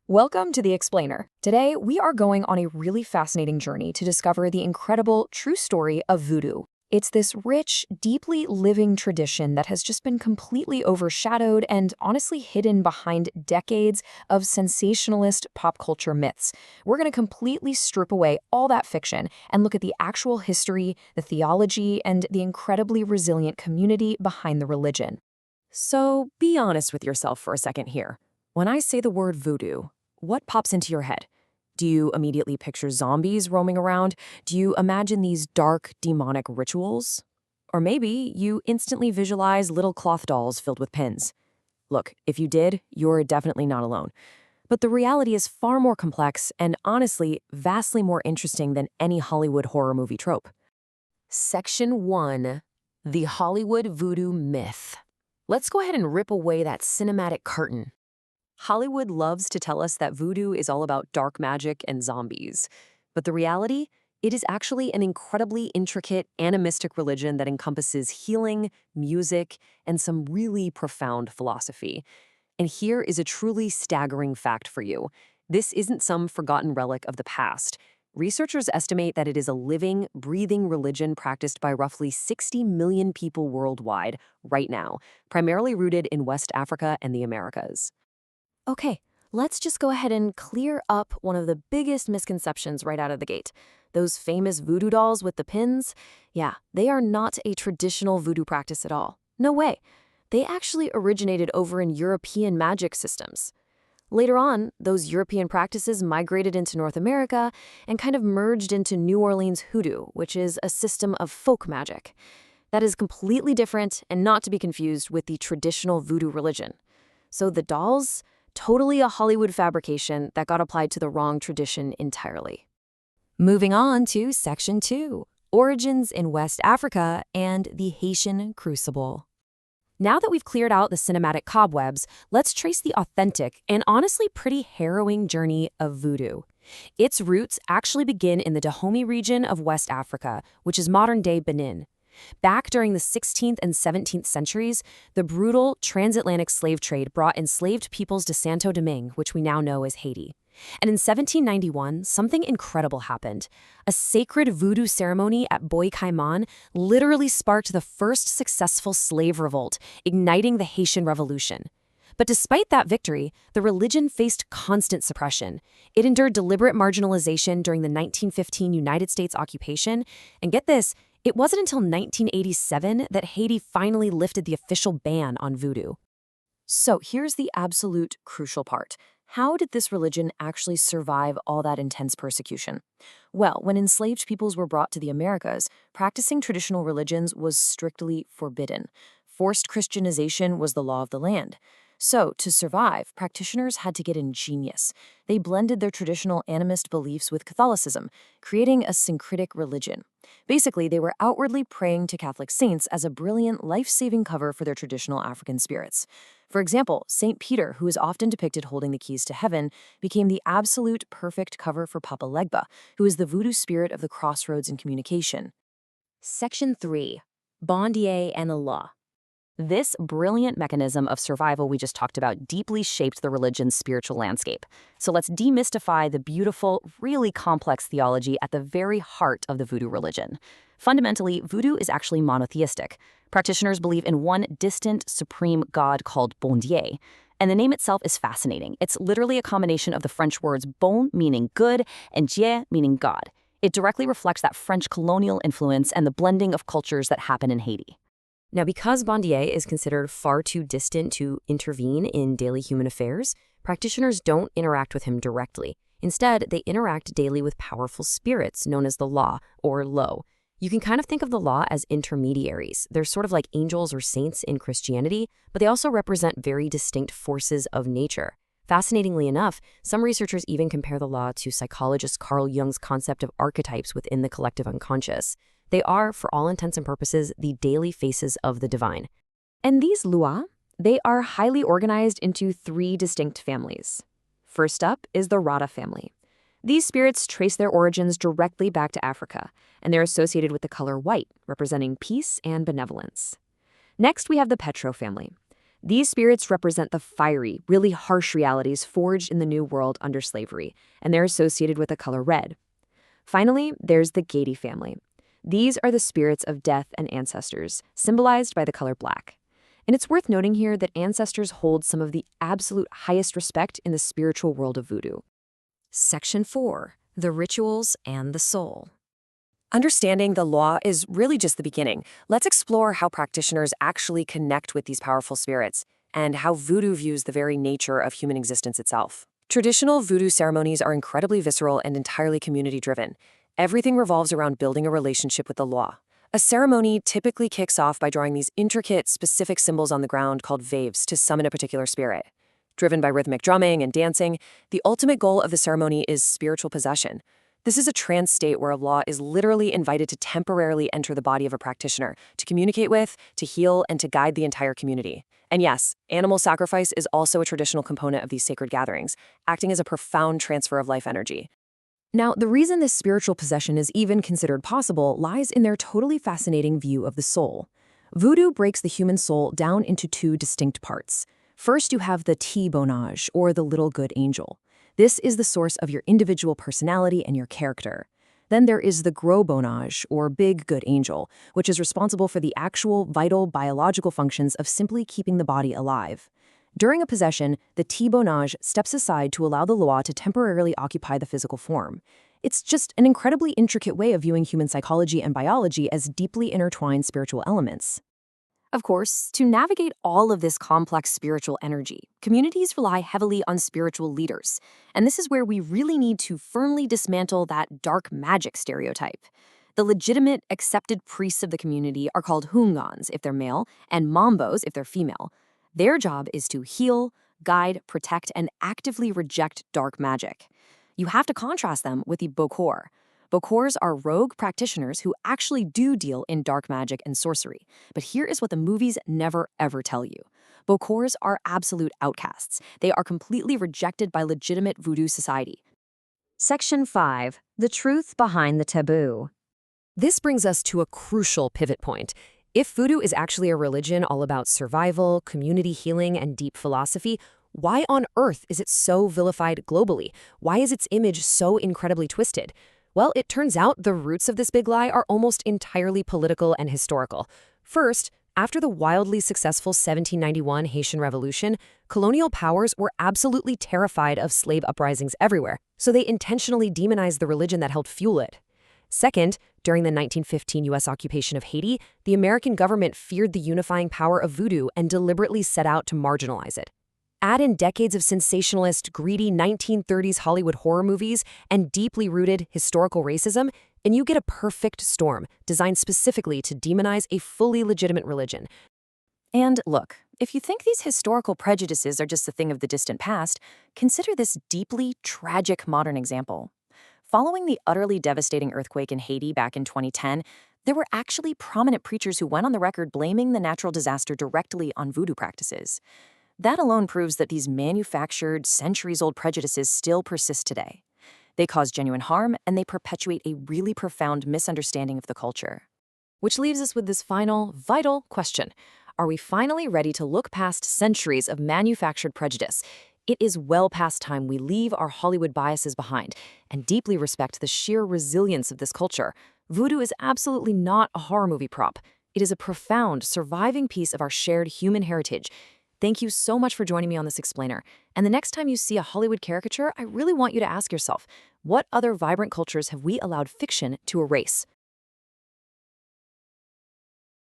Welcome to The Explainer. Today, we are going on a really fascinating journey to discover the incredible true story of voodoo. It's this rich, deeply living tradition that has just been completely overshadowed and honestly hidden behind decades of sensationalist pop culture myths. We're going to completely strip away all that fiction and look at the actual history, the theology, and the incredibly resilient community behind the religion. So be honest with yourself for a second here. When I say the word voodoo, what pops into your head? Do you immediately picture zombies roaming around? Do you imagine these dark, demonic rituals? Or maybe you instantly visualize little cloth dolls filled with pins. Look, if you did, you're definitely not alone. But the reality is far more complex and honestly, vastly more interesting than any Hollywood horror movie trope. Section 1. The Hollywood Voodoo Myth. Let's go ahead and rip away that cinematic curtain. Hollywood loves to tell us that voodoo is all about dark magic and zombies. But the reality? It is actually an incredibly intricate, animistic religion that encompasses healing, music, and some really profound philosophy. And here is a truly staggering fact for you. This isn't some forgotten relic of the past. Researchers estimate that it is a living, breathing religion practiced by roughly 60 million people worldwide right now, primarily rooted in West Africa and the Americas. Okay, let's just go ahead and clear up one of the biggest misconceptions right out of the gate. Those famous voodoo dolls with the pins? Yeah, they are not a traditional voodoo practice at all. No way. They actually originated over in European magic systems. Later on, those European practices migrated into North America and kind of merged into New Orleans hoodoo, which is a system of folk magic. That is completely different and not to be confused with the traditional voodoo religion. So the dolls? Totally a Hollywood fabrication that got applied to the wrong tradition entirely. Moving on to Section 2, Origins in West Africa and the Haitian Crucible. Now that we've cleared out the cinematic cobwebs, let's trace the authentic and honestly pretty harrowing journey of voodoo. Its roots actually begin in the Dahomey region of West Africa, which is modern-day Benin. Back during the 16th and 17th centuries, the brutal transatlantic slave trade brought enslaved peoples to Santo Domingue, which we now know as Haiti. And in 1791, something incredible happened. A sacred voodoo ceremony at Boy Caiman literally sparked the first successful slave revolt, igniting the Haitian Revolution. But despite that victory, the religion faced constant suppression. It endured deliberate marginalization during the 1915 United States occupation, and get this, it wasn't until 1987 that Haiti finally lifted the official ban on voodoo. So here's the absolute crucial part. How did this religion actually survive all that intense persecution? Well, when enslaved peoples were brought to the Americas, practicing traditional religions was strictly forbidden. Forced Christianization was the law of the land. So, to survive, practitioners had to get ingenious. They blended their traditional animist beliefs with Catholicism, creating a syncretic religion. Basically, they were outwardly praying to Catholic saints as a brilliant, life-saving cover for their traditional African spirits. For example, St. Peter, who is often depicted holding the keys to heaven, became the absolute perfect cover for Papa Legba, who is the voodoo spirit of the crossroads in communication. Section 3. Bondye and the Law. This brilliant mechanism of survival we just talked about deeply shaped the religion's spiritual landscape. So let's demystify the beautiful, really complex theology at the very heart of the voodoo religion. Fundamentally, voodoo is actually monotheistic. Practitioners believe in one distant, supreme god called Bondye. And the name itself is fascinating. It's literally a combination of the French words bon, meaning good, and Dieu, meaning God. It directly reflects that French colonial influence and the blending of cultures that happen in Haiti. Now, because Bondye is considered far too distant to intervene in daily human affairs, practitioners don't interact with him directly. Instead, they interact daily with powerful spirits known as the law, or lo. You can kind of think of the law as intermediaries. They're sort of like angels or saints in Christianity, but they also represent very distinct forces of nature. Fascinatingly enough, some researchers even compare the law to psychologist Carl Jung's concept of archetypes within the collective unconscious. They are, for all intents and purposes, the daily faces of the divine. And these lua, they are highly organized into 3 distinct families. First up is the Rata family. These spirits trace their origins directly back to Africa, and they're associated with the color white, representing peace and benevolence. Next, we have the Petro family. These spirits represent the fiery, really harsh realities forged in the New World under slavery, and they're associated with the color red. Finally, there's the Gedi family. These are the spirits of death and ancestors, symbolized by the color black. And it's worth noting here that ancestors hold some of the absolute highest respect in the spiritual world of voodoo. Section 4. The Rituals and the Soul. Understanding the law is really just the beginning. Let's explore how practitioners actually connect with these powerful spirits and how voodoo views the very nature of human existence itself. Traditional voodoo ceremonies are incredibly visceral and entirely community-driven. Everything revolves around building a relationship with the law. A ceremony typically kicks off by drawing these intricate, specific symbols on the ground called waves to summon a particular spirit. Driven by rhythmic drumming and dancing, the ultimate goal of the ceremony is spiritual possession. This is a trance state where a law is literally invited to temporarily enter the body of a practitioner, to communicate with, to heal, and to guide the entire community. And yes, animal sacrifice is also a traditional component of these sacred gatherings, acting as a profound transfer of life energy. Now, the reason this spiritual possession is even considered possible lies in their totally fascinating view of the soul. Voodoo breaks the human soul down into two distinct parts. First, you have the T-bonage, or the little good angel. This is the source of your individual personality and your character. Then there is the gros bonage, or big good angel, which is responsible for the actual, vital, biological functions of simply keeping the body alive. During a possession, the T-bonage steps aside to allow the law to temporarily occupy the physical form. It's just an incredibly intricate way of viewing human psychology and biology as deeply intertwined spiritual elements. Of course, to navigate all of this complex spiritual energy, communities rely heavily on spiritual leaders. And this is where we really need to firmly dismantle that dark magic stereotype. The legitimate, accepted priests of the community are called Houngans if they're male, and Mambos if they're female. Their job is to heal, guide, protect, and actively reject dark magic. You have to contrast them with the Bokor. Bokors are rogue practitioners who actually do deal in dark magic and sorcery. But here is what the movies never ever tell you. Bokors are absolute outcasts. They are completely rejected by legitimate voodoo society. Section 5. The Truth Behind the Taboo. This brings us to a crucial pivot point. If voodoo is actually a religion all about survival, community healing, and deep philosophy, why on earth is it so vilified globally? Why is its image so incredibly twisted? Well, it turns out the roots of this big lie are almost entirely political and historical. First, after the wildly successful 1791 Haitian Revolution, colonial powers were absolutely terrified of slave uprisings everywhere, so they intentionally demonized the religion that helped fuel it. Second, during the 1915 U.S. occupation of Haiti, the American government feared the unifying power of voodoo and deliberately set out to marginalize it. Add in decades of sensationalist, greedy 1930s Hollywood horror movies and deeply rooted historical racism, and you get a perfect storm designed specifically to demonize a fully legitimate religion. And look, if you think these historical prejudices are just a thing of the distant past, consider this deeply tragic modern example. Following the utterly devastating earthquake in Haiti back in 2010, there were actually prominent preachers who went on the record blaming the natural disaster directly on voodoo practices. That alone proves that these manufactured, centuries-old prejudices still persist today. They cause genuine harm, and they perpetuate a really profound misunderstanding of the culture. Which leaves us with this final, vital question. Are we finally ready to look past centuries of manufactured prejudice? It is well past time we leave our Hollywood biases behind and deeply respect the sheer resilience of this culture. Voodoo is absolutely not a horror movie prop. It is a profound, surviving piece of our shared human heritage. Thank you so much for joining me on this explainer. And the next time you see a Hollywood caricature, I really want you to ask yourself, what other vibrant cultures have we allowed fiction to erase?